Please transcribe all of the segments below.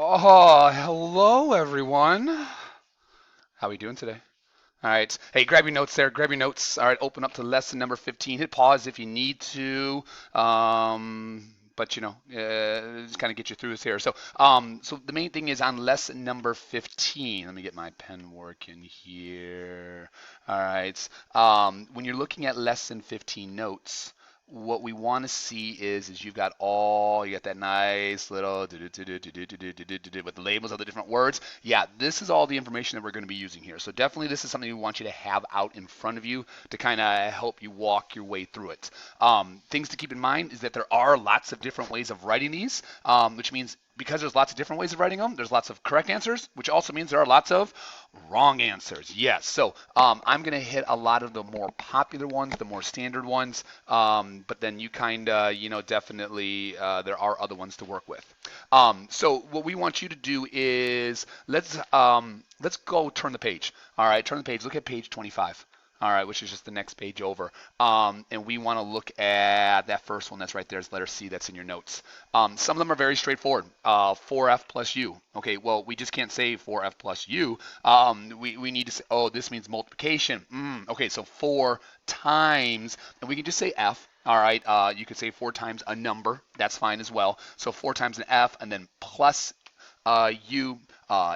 Oh, hello everyone. How are we doing today? All right. Hey, grab your notes there. Grab your notes. All right, open up to lesson number 15. Hit pause if you need to. But just kind of get you through this here. So the main thing is on lesson number 15. Let me get my pen working here. All right. When you're looking at lesson 15 notes, what we want to see is you got that nice little with the labels of the different words. Yeah, this is all the information that we're going to be using here. So definitely this is something we want you to have out in front of you to kind of help you walk your way through it. Things to keep in mind is that there are lots of different ways of writing these, which means because there's lots of different ways of writing them, there's lots of correct answers, which also means there are lots of wrong answers. Yes. So I'm going to hit a lot of the more popular ones, the more standard ones, but then you kind of, definitely there are other ones to work with. So what we want you to do is let's go turn the page. All right, turn the page. Look at page 25. All right, which is just the next page over. And we want to look at that first one that's right there, is letter C, that's in your notes. Some of them are very straightforward. 4F plus U. Okay, well, we just can't say 4F plus U. We need to say, oh, this means multiplication. Okay, so 4 times, and we can just say F. All right, you could say 4 times a number. That's fine as well. So 4 times an F, and then plus U,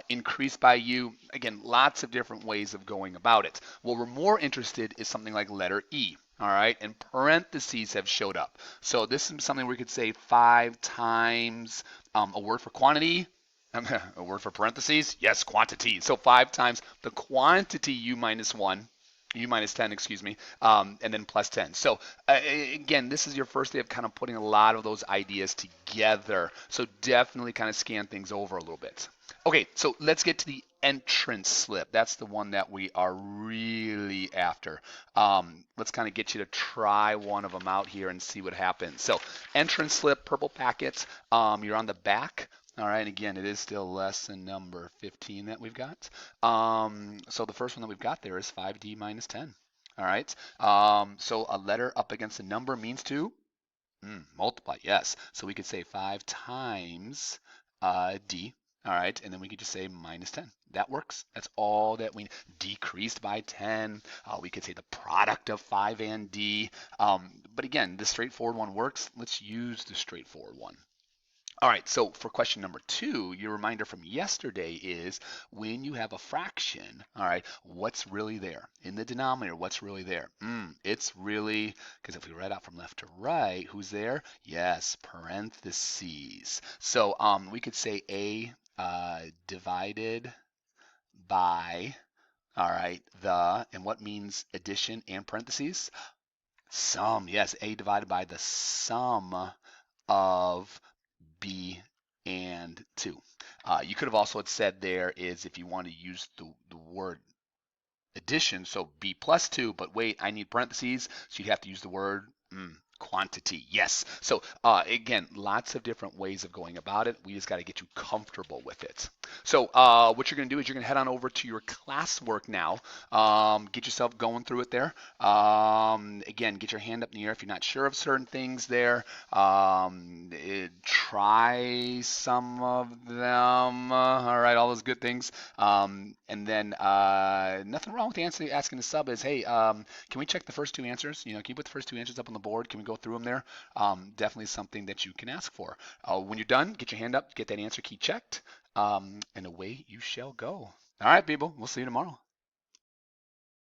increased by U. Again, lots of different ways of going about it. What we're more interested is something like letter E. All right, and parentheses have showed up. So this is something we could say 5 times a word for quantity. A word for parentheses? Yes, quantity. So 5 times the quantity U minus 1. U minus 10, excuse me, and then plus 10. So again, this is your first day of kind of putting a lot of those ideas together. So definitely kind of scan things over a little bit. Okay, so let's get to the entrance slip. That's the one that we are really after. Let's kind of get you to try one of them out here and see what happens. So entrance slip, purple packet. You're on the back. All right, again, it is still lesson number 15 that we've got. So the first one that we've got there is 5D minus 10. All right, so a letter up against a number means to multiply, yes. So we could say 5 times D, all right, and then we could just say minus 10. That works. That's all that we decreased by 10. We could say the product of 5 and D. But again, the straightforward one works. Let's use the straightforward one. All right, so for question number 2, your reminder from yesterday is when you have a fraction, all right, what's really there? In the denominator, what's really there? It's really, because if we read out from left to right, who's there? Yes, parentheses. So we could say A divided by, all right, and what means addition and parentheses? Sum, yes, A divided by the sum of B and 2. You could have also said there is if you want to use the word addition, so B plus 2, but wait, I need parentheses, so you'd have to use the word quantity. Yes. So again, lots of different ways of going about it. We just got to get you comfortable with it. So what you're going to do is you're going to head on over to your classwork now. Get yourself going through it there. Again, get your hand up in the air if you're not sure of certain things there. Try some of them. All right, all those good things. And then nothing wrong with asking the sub is, hey, can we check the first 2 answers? Can you put the first 2 answers up on the board? Can we go through them there? Definitely something that you can ask for. When you're done, get your hand up, get that answer key checked, and away you shall go. All right, people, we'll see you tomorrow.